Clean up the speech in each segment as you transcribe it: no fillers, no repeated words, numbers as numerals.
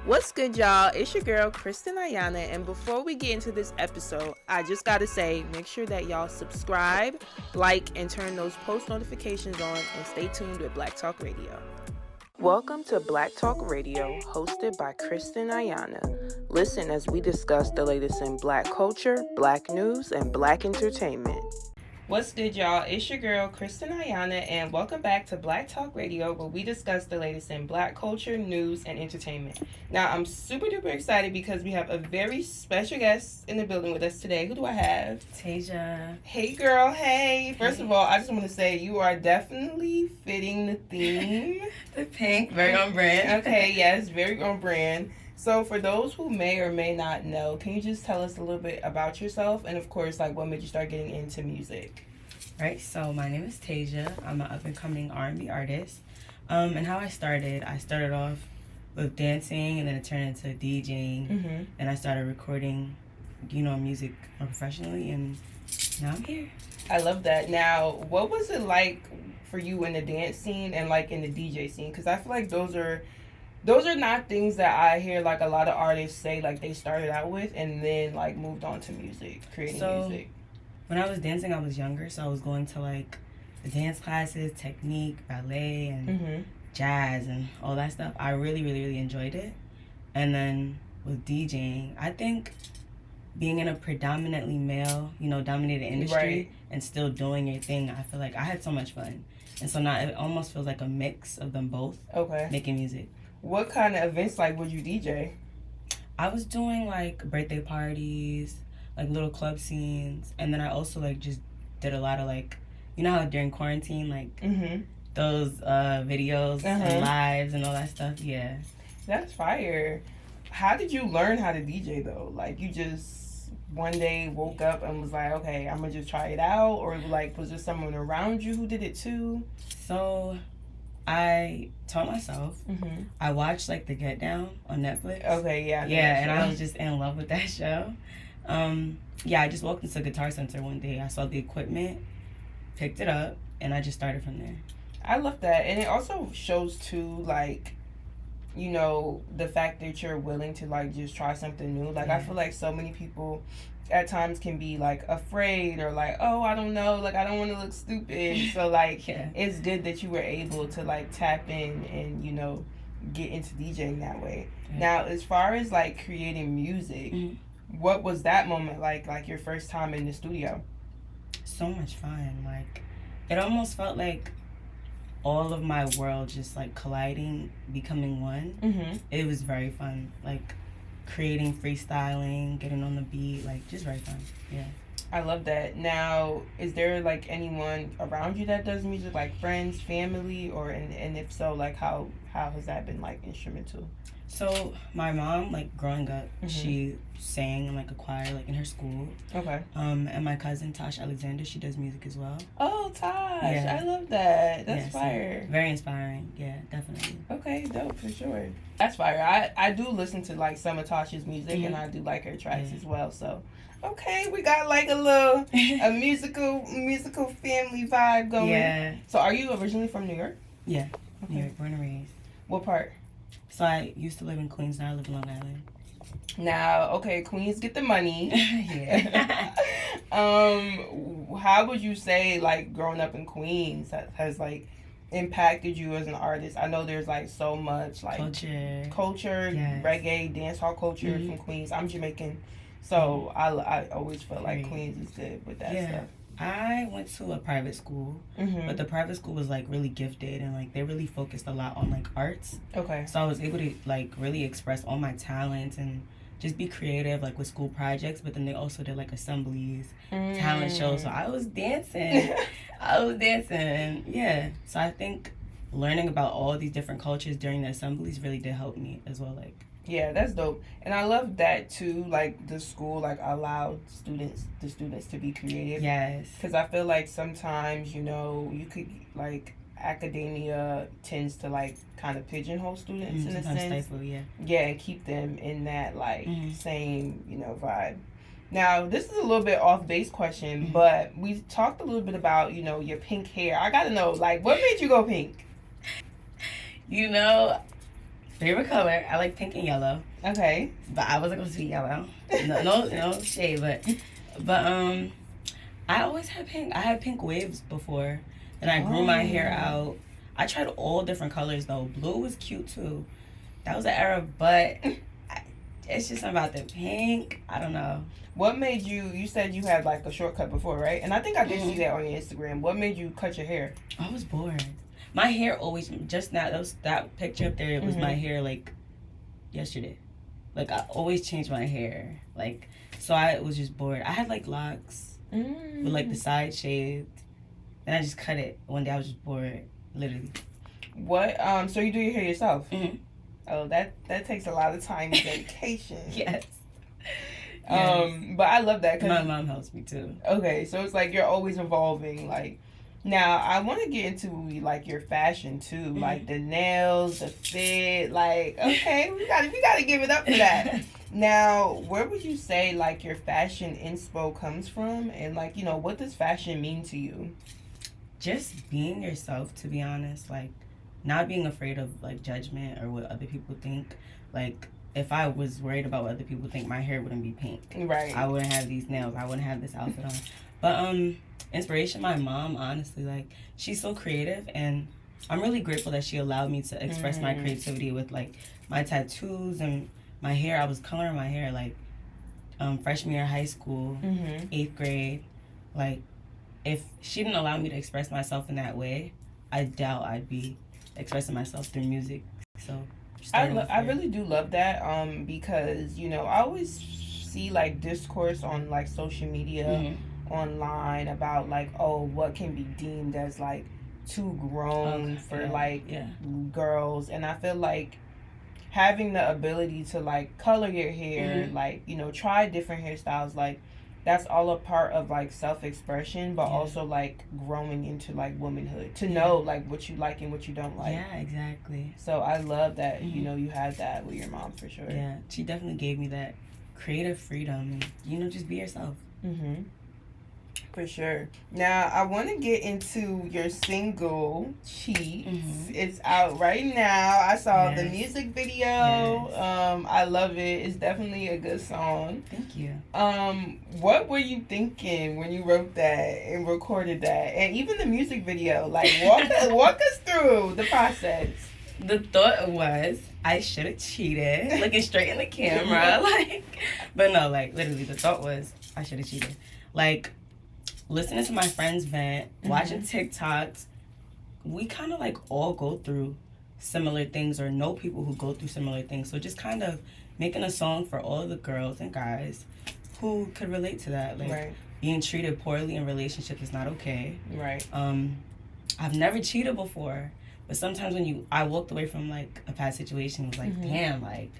What's good, y'all? It's your girl, Kristen Ayana, and before we get into this episode, I just gotta say, make sure that y'all subscribe, like, and turn those post notifications on, and stay tuned with Black Talk Radio. Welcome to Black Talk Radio, hosted by Kristen Ayana. Listen as we discuss the latest in Black culture, Black news, and Black entertainment. What's good, y'all? It's your girl, Kristen Ayana, and welcome back to Black Talk Radio, where we discuss the latest in Black culture, news, and entertainment. Now, I'm super duper excited because we have a very special guest in the building with us today. Who do I have? Tayjah. Hey, girl. Hey. First of all, I just want to say you are definitely fitting the theme. The pink, very on brand. Okay, yes, very on brand. So for those who may or may not know, can you just tell us a little bit about yourself and, of course, like what made you start getting into music? Right, so my name is Tayjah. I'm an up-and-coming R&B artist. And how I started off with dancing, and then it turned into DJing. Mm-hmm. And I started recording, music more professionally, and now I'm here. I love that. Now, what was it like for you in the dance scene and like in the DJ scene? Because I feel like those are not things that I hear like a lot of artists say like they started out with and then like moved on to music, creating music. When I was dancing, I was younger, so I was going to like the dance classes, technique, ballet, and jazz and all that stuff. I really, really, really enjoyed it. And then with DJing, I think being in a predominantly male, dominated industry, right, and still doing your thing, I feel like I had so much fun. And so now it almost feels like a mix of them both. Okay. Making music. What kind of events like would you DJ? I was doing like birthday parties, like little club scenes, and then I also like just did a lot of like, how during quarantine, like those videos and lives and all that stuff. Yeah, that's fire. How did you learn how to DJ though? Like you just one day woke up and was like, okay, I'm gonna just try it out, or like was there someone around you who did it too? So I taught myself. I watched like The Get Down on Netflix. Okay, yeah. Yeah, and I was just in love with that show. I just walked into Guitar Center one day. I saw the equipment, picked it up, and I just started from there. I love that. And it also shows too, like, the fact that you're willing to like just try something new. Like, I feel like so many people at times can be like afraid or like, oh, I don't know, like I don't want to look stupid. So like it's good that you were able to like tap in and get into DJing that way. Now, as far as like creating music, what was that moment like your first time in the studio? So much fun. Like it almost felt like all of my world just like colliding, becoming one. It was very fun. Like creating, freestyling, getting on the beat, like just very fun. Yeah, I love that. Now, is there like anyone around you that does music, like friends, family, or and if so, like how has that been like instrumental? So my mom, like growing up, she sang in like a choir, like in her school. Okay. And my cousin Tosh Alexander, she does music as well. Oh, Tosh, I love that. That's fire. So very inspiring. Yeah, definitely. Okay, dope for sure. That's fire. I do listen to like some of Tosh's music, and I do like her tracks as well. So, okay, we got like a musical family vibe going. Yeah. So, are you originally from New York? Yeah, okay. New York, born and raised. What part? So I used to live in Queens, now I live in Long Island. Now, okay, Queens get the money. Yeah. How would you say like growing up in Queens has like impacted you as an artist? I know there's like so much like culture, yes, reggae, dancehall culture from Queens. I'm Jamaican, so I always feel like Queens is good with that stuff. I went to a private school, but the private school was like really gifted and like they really focused a lot on like arts. Okay. So I was able to like really express all my talents and just be creative like with school projects, but then they also did like assemblies, talent shows. So I was dancing. Yeah. So I think learning about all these different cultures during the assemblies really did help me as well. Like, yeah, that's dope. And I love that too, like the school like allowed the students to be creative. Yes. Because I feel like sometimes, you could like academia tends to like kind of pigeonhole students in a sense. Stifle, yeah. Yeah, and keep them in that like same, vibe. Now, this is a little bit off base question, but we talked a little bit about, your pink hair. I gotta know, like, what made you go pink? Favorite color, I like pink and yellow. Okay. But I wasn't going to be yellow. No shade, but I always had pink. I had pink waves before. And I grew my hair out. I tried all different colors though. Blue was cute too. That was an era, but it's just about the pink. I don't know. What made you said you had like a shortcut before, right? And I think I did see that on your Instagram. What made you cut your hair? I was bored. My hair always, just now, that picture up there, it was my hair like yesterday. Like I always change my hair. Like, so I was just bored. I had like locks with like the side shaved. Then I just cut it. One day I was just bored, literally. What, so you do your hair yourself? Oh, that takes a lot of time and dedication. Yes. But I love that. My mom helps me too. Okay, so it's like you're always evolving. Like, now I want to get into like your fashion too, like the nails, the fit. Like, okay, we gotta give it up for that. Now, where would you say like your fashion inspo comes from, and like, you know, what does fashion mean to you? Just being yourself, to be honest. Like, not being afraid of like judgment or what other people think. Like, if I was worried about what other people think, my hair wouldn't be pink. Right. I wouldn't have these nails. I wouldn't have this outfit on. But inspiration, my mom, honestly, like, she's so creative, and I'm really grateful that she allowed me to express my creativity with like my tattoos and my hair. I was coloring my hair like freshman year of high school, 8th grade. Like, if she didn't allow me to express myself in that way, I doubt I'd be expressing myself through music. So I really do love that, because, you know, I always see like discourse on like social media, online, about like, oh, what can be deemed as like too grown for like girls. And I feel like having the ability to like color your hair, like, you know, try different hairstyles, like that's all a part of like self-expression, but also like growing into like womanhood, to know like what you like and what you don't like. Yeah, exactly. So I love that, you know, you had that with your mom, for sure. Yeah, she definitely gave me that creative freedom, and, you know, just be yourself. For sure. Now, I want to get into your single, Cheats. It's out right now. I saw the music video. I love it. It's definitely a good song. Thank you. What were you thinking when you wrote that and recorded that? And even the music video, like, walk us through the process. The thought was, I should have cheated, looking straight in the camera, like, but no, like, literally, the thought was, I should have cheated. Like, listening to my friends vent, watching TikToks, we kind of like all go through similar things or know people who go through similar things. So just kind of making a song for all of the girls and guys who could relate to that. Like, being treated poorly in relationships is not okay. I've never cheated before, but sometimes when I walked away from like a past situation, it was like, damn, like,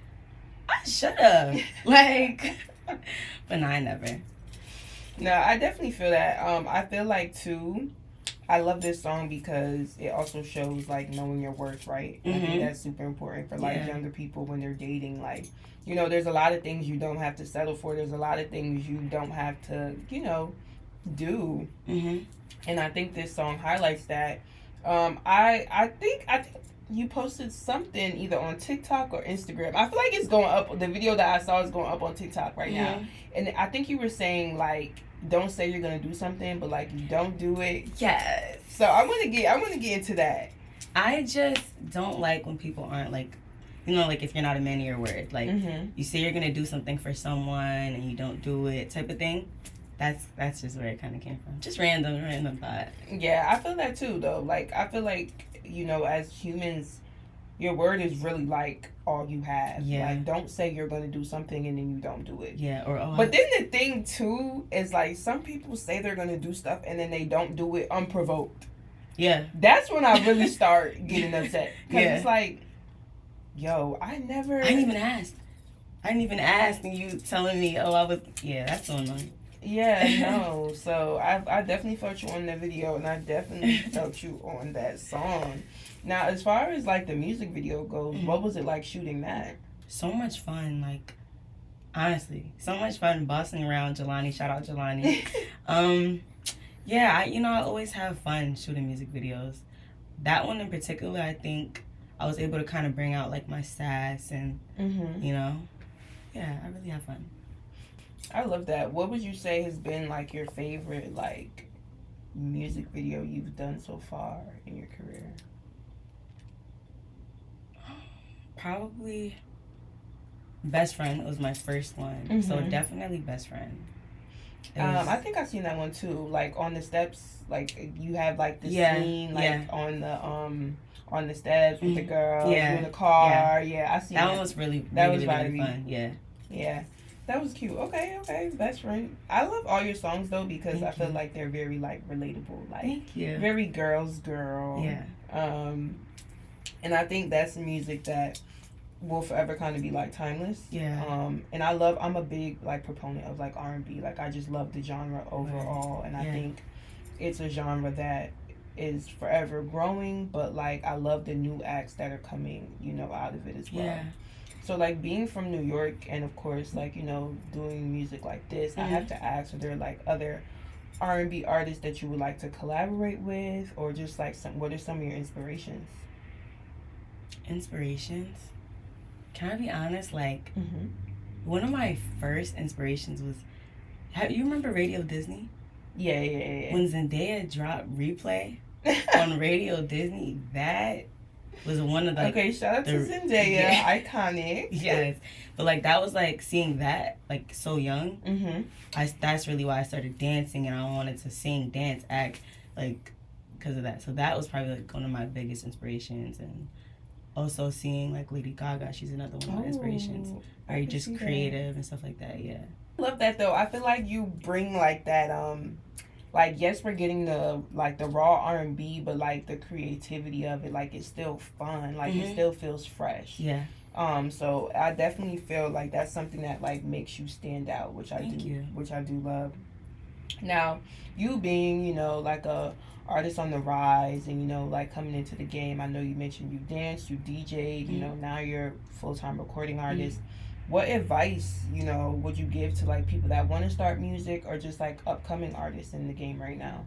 I should have. Like, but no, I never. No, I definitely feel that. I feel like too, I love this song because it also shows like knowing your worth, right? I think that's super important for like younger people when they're dating. Like, you know, there's a lot of things you don't have to settle for. There's a lot of things you don't have to, you know, do. And I think this song highlights that. I think you posted something either on TikTok or Instagram. I feel like it's going up. The video that I saw is going up on TikTok right now. And I think you were saying like, don't say you're gonna do something, but like you don't do it. Yes. So I want to get into that. I just don't like when people aren't like, you know, like if you're not a man of your word, like you say you're gonna do something for someone and you don't do it, type of thing. That's just where it kind of came from. Just random thought. Yeah, I feel that too though. Like I feel like, you know, as humans, your word is really like all you have. Like, don't say you're gonna do something and then you don't do it. But then the thing too is like some people say they're gonna do stuff and then they don't do it unprovoked. That's when I really start getting upset. Because it's like, yo, I didn't even ask and you telling me, oh, I was, that's so annoying. No. So I definitely felt you on the video, and I definitely felt you on that song. Now, as far as like the music video goes, what was it like shooting that? So much fun, like, honestly, so much fun bossing around Jelani. Shout out Jelani. I always have fun shooting music videos. That one in particular, I think, I was able to kind of bring out like my sass and you know, yeah, I really have fun. I love that. What would you say has been like your favorite like music video you've done so far in your career? Probably Best Friend was my first one. So definitely Best Friend. I think I've seen that one too. Like on the steps, like you have like the scene like on the steps with the girl in the car. Yeah, I seen that. That one was really fun. Yeah. That was cute. Okay. Best Friend. I love all your songs though because I feel like they're very like relatable. Like Thank you. Very girls girl. Yeah. And I think that's music that will forever kind of be like timeless. Yeah. And I'm a big like proponent of like R&B. Like I just love the genre overall, and I think it's a genre that is forever growing. But like I love the new acts that are coming, you know, out of it as well. Yeah. So like being from New York and of course like you know doing music like this, I have to ask: are there like other R&B artists that you would like to collaborate with, or just like what are some of your inspirations? Inspirations? Can I be honest? Like, one of my first inspirations was, you remember Radio Disney? Yeah. When Zendaya dropped Replay on Radio Disney, that was one of the... Okay, shout out to Zendaya, iconic. Yes. But, like, that was, like, seeing that, like, so young. That's really why I started dancing, and I wanted to sing, dance, act, like, because of that. So that was probably, like, one of my biggest inspirations, and... Also seeing like Lady Gaga, she's another one of my inspirations. Very just creative and stuff like that. Yeah. Love that though. I feel like you bring like that like yes we're getting the like the raw R&B, but like the creativity of it, like it's still fun. Like it still feels fresh. Yeah. So I definitely feel like that's something that like makes you stand out, which I do love. Now, you being, you know, like a artist on the rise and, you know, like coming into the game, I know you mentioned you danced, you DJed, you know, now you're a full-time recording artist. What advice, you know, would you give to like people that want to start music or just like upcoming artists in the game right now?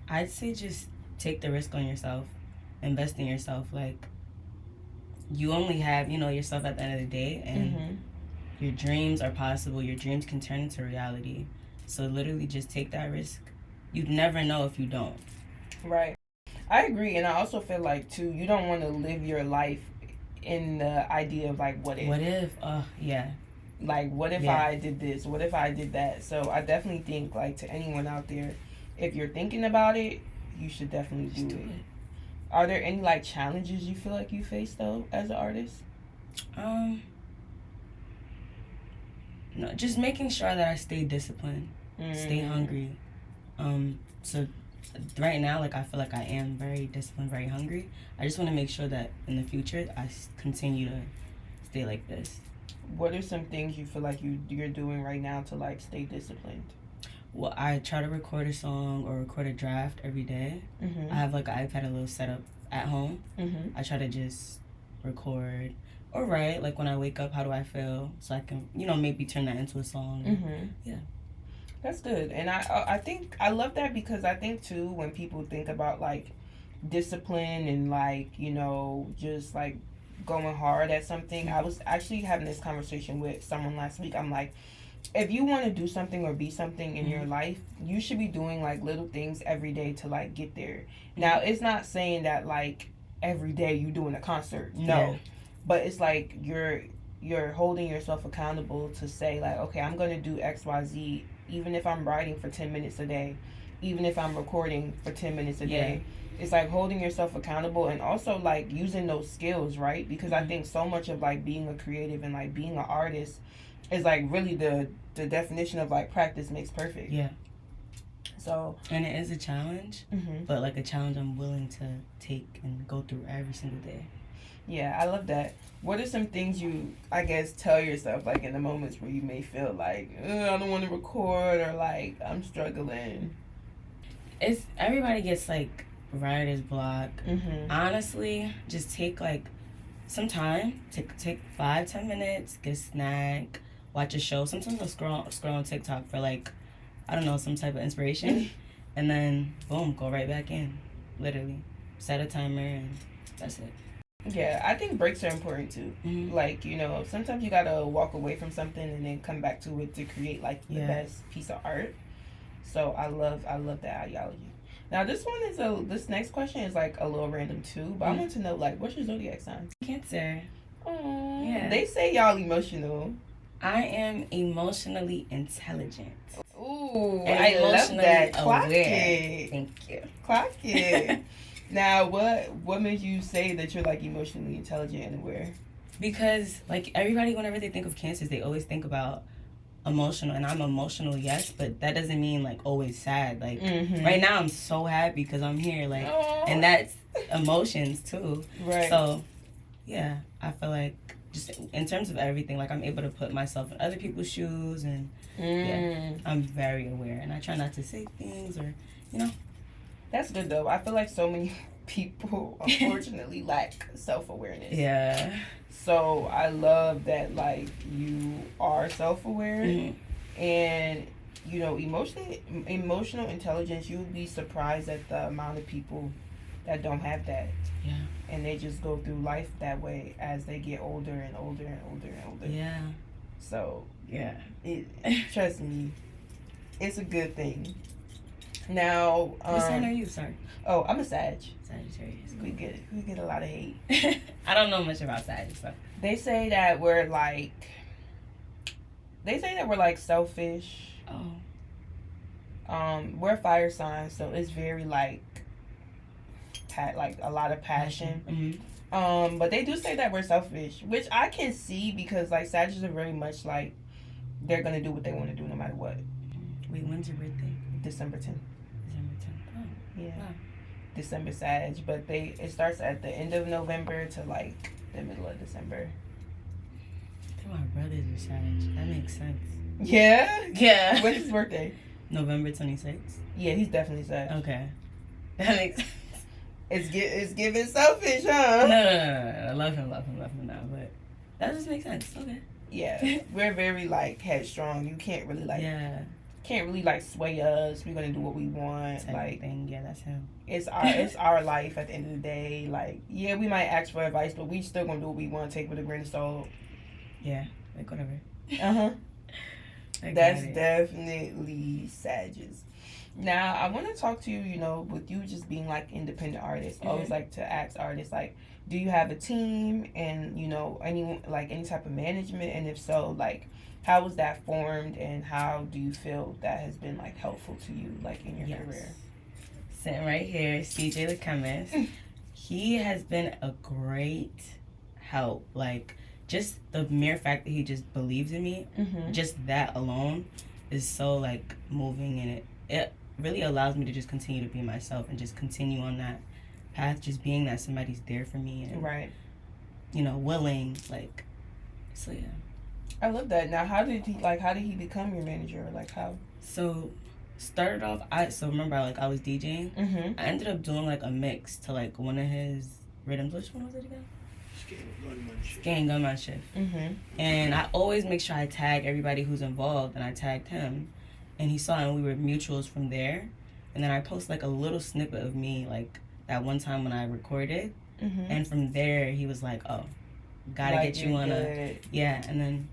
I'd say just take the risk on yourself, invest in yourself. Like, you only have, you know, yourself at the end of the day, and your dreams are possible. Your dreams can turn into reality. So literally just take that risk. You'd never know if you don't. Right. I agree. And I also feel like, too, you don't want to live your life in the idea of, like, what if. What if? Yeah. Like, what if I did this? What if I did that? So I definitely think, like, to anyone out there, if you're thinking about it, you should definitely do it. Are there any, like, challenges you feel like you face, though, as an artist? No, just making sure that I stay disciplined, stay hungry. So right now, like, I feel like I am very disciplined, very hungry. I just want to make sure that in the future, I continue to stay like this. What are some things you feel like you're doing right now to, like, stay disciplined? Well, I try to record a song or record a draft every day. I have, like, an iPad, a little setup at home. I try to just record or write, like, when I wake up, how do I feel? So I can, you know, maybe turn that into a song. Yeah. That's good. And I think I love that because I think, too, when people think about, like, discipline and, like, you know, just, like, going hard at something. I was actually having this conversation with someone last week. I'm like, if you want to do something or be something in your life, you should be doing, like, little things every day to, like, get there. Now, it's not saying that, like, every day you doing a concert. No. Yeah. But it's like you're holding yourself accountable to say, like, okay, I'm going to do XYZ, even if I'm writing for 10 minutes a day, even if I'm recording for 10 minutes a day. It's like holding yourself accountable and also, like, using those skills, right? Because I think so much of, like, being a creative and, like, being an artist is, like, really the definition of, like, practice makes perfect. Yeah. So. And it is a challenge, but, like, a challenge I'm willing to take and go through every single day. Yeah, I love that. What are some things you, I guess, tell yourself, like, in the moments where you may feel like, I don't want to record or, like, I'm struggling? It's, everybody gets, like, writer's block. Honestly, just take, like, some time. Take 5-10 minutes, get a snack, watch a show. Sometimes I'll scroll on TikTok for, like, I don't know, some type of inspiration. And then, boom, go right back in. Literally. Set a timer and That's it. Yeah, I think breaks are important too. Mm-hmm. Like, you know, sometimes you gotta walk away from something and then come back to it to create like the best piece of art. So I love that ideology. Now this next question is like a little random too, but I want to know like what's your zodiac sign? Cancer. Oh, yeah. They say y'all emotional. I am emotionally intelligent. Ooh, I love that. Clock it. Thank you. Clock it. Now, what made you say that you're like emotionally intelligent and aware? Because like everybody, whenever they think of cancers, they always think about emotional, and I'm emotional, yes, but that doesn't mean like always sad. Like right now, I'm so happy because I'm here. Like, and that's emotions too. Right. So, yeah, I feel like just in terms of everything, like I'm able to put myself in other people's shoes, and yeah, I'm very aware, and I try not to say things or, you know. That's good though. I feel like so many people unfortunately lack self-awareness. Yeah. So I love that like you are self-aware and you know emotional intelligence. You'll be surprised at the amount of people that don't have that. Yeah. And they just go through life that way as they get older and older and older and older. Yeah. So yeah, trust me, it's a good thing. Now, what sign are you? Sorry. Oh, I'm a Sag. Sagittarius. We get a lot of hate. I don't know much about Sag stuff. They say that we're like selfish. Oh. We're fire signs, so it's very like a lot of passion. But they do say that we're selfish, which I can see because like Sagittarius are very much like they're gonna do what they want to do no matter what. Wait, when's your birthday? December 10th. December 10th. Oh. Yeah. Wow. December Sag, but it starts at the end of November to like the middle of December. I think my brothers are Sag. That makes sense. Yeah? Yeah. When's his birthday? November 26th. Yeah, he's definitely Sag. Okay. That makes sense. It's giving selfish, huh? No. I love him now, but that just makes sense. Okay. Yeah. We're very like headstrong. You can't really like sway us. We're gonna do what we want. Like thing. Yeah, that's him. It's our life at the end of the day. Like, yeah, we might ask for advice, but we still gonna do what we want, take with a grain of salt. Yeah, like whatever. That's definitely Sages. Now, I want to talk to you, you know, with you just being like independent artists. I always like to ask artists, like, do you have a team and, you know, any type of management? And if so, like, how was that formed and how do you feel that has been like helpful to you, like in your career? Sitting right here, CJ the chemist. He has been a great help. Like, just the mere fact that he just believes in me, just that alone is so like moving, and it really allows me to just continue to be myself and just continue on that path, just being that somebody's there for me and you know, willing, like, so yeah. I love that. Now, how did he become your manager? Like, how? So, started off, I was DJing. I ended up doing like a mix to like one of his rhythms. Which one was it again? Scan Gunman Shift. And I always make sure I tag everybody who's involved, and I tagged him, and he saw it, and we were mutuals from there. And then I post like a little snippet of me, like that one time when I recorded, and from there he was like, "Oh, gotta get you on a and then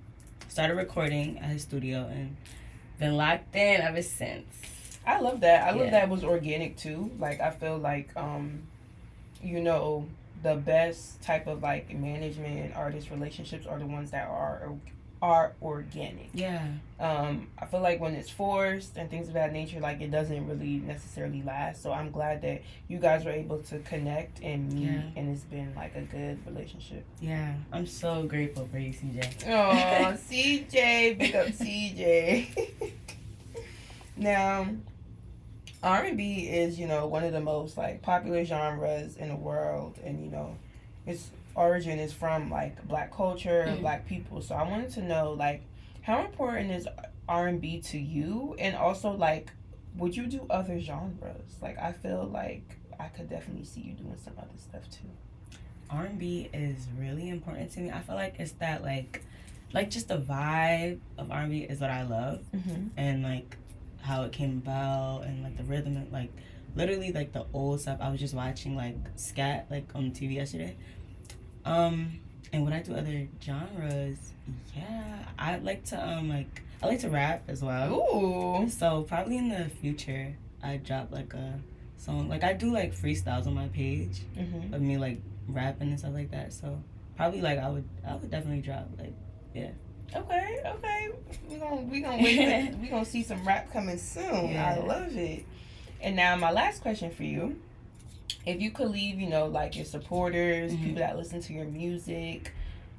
started recording at his studio and been locked in ever since. I love that. I love that it was organic too. Like, I feel like you know, the best type of like management and artist relationships are the ones that are organic. Yeah. I feel like when it's forced and things of that nature, like, it doesn't really necessarily last. So I'm glad that you guys were able to connect and meet, and it's been like a good relationship. Yeah, I'm so grateful for you, CJ. Oh, CJ, big up CJ. Now, R&B is, you know, one of the most like popular genres in the world, and you know, its origin is from like Black culture, Black people. So I wanted to know, like, how important is R&B to you, and also like, would you do other genres? Like, I feel like I could definitely see you doing some other stuff too. R&B is really important to me. I feel like it's that like just the vibe of R&B is what I love, and like how it came about, and like the rhythm, and like literally like the old stuff. I was just watching like scat like on TV yesterday. And when I do other genres, yeah, I like to I like to rap as well. Ooh. So probably in the future, I drop like a song. Like I do like freestyles on my page of me like rapping and stuff like that. So probably like I would definitely drop like yeah. Okay. We gonna wait. We gonna see some rap coming soon. Yeah. I love it. And now my last question for you: if you could leave, like your supporters, people that listen to your music,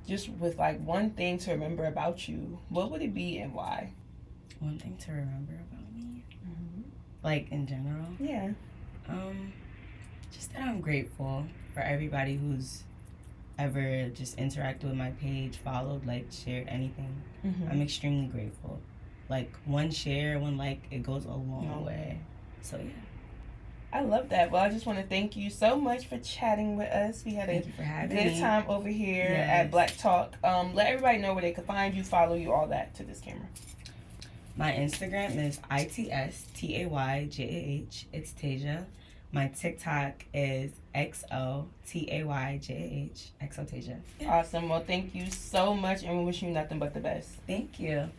just with like one thing to remember about you, what would it be and why? One thing to remember about me, like in general. Yeah. Just that I'm grateful for everybody who's ever just interacted with my page, followed, liked, shared, anything. I'm extremely grateful. Like one share, one like, it goes a long way. So yeah. I love that. Well, I just want to thank you so much for chatting with us. We had a good time over here at Black Talk. Let everybody know where they can find you, follow you, all that to this camera. My Instagram is ITSTAYJAH. It's Tayjah. My TikTok is XOTAYJAH. XO Tayjah. Awesome. Well, thank you so much, and we wish you nothing but the best. Thank you.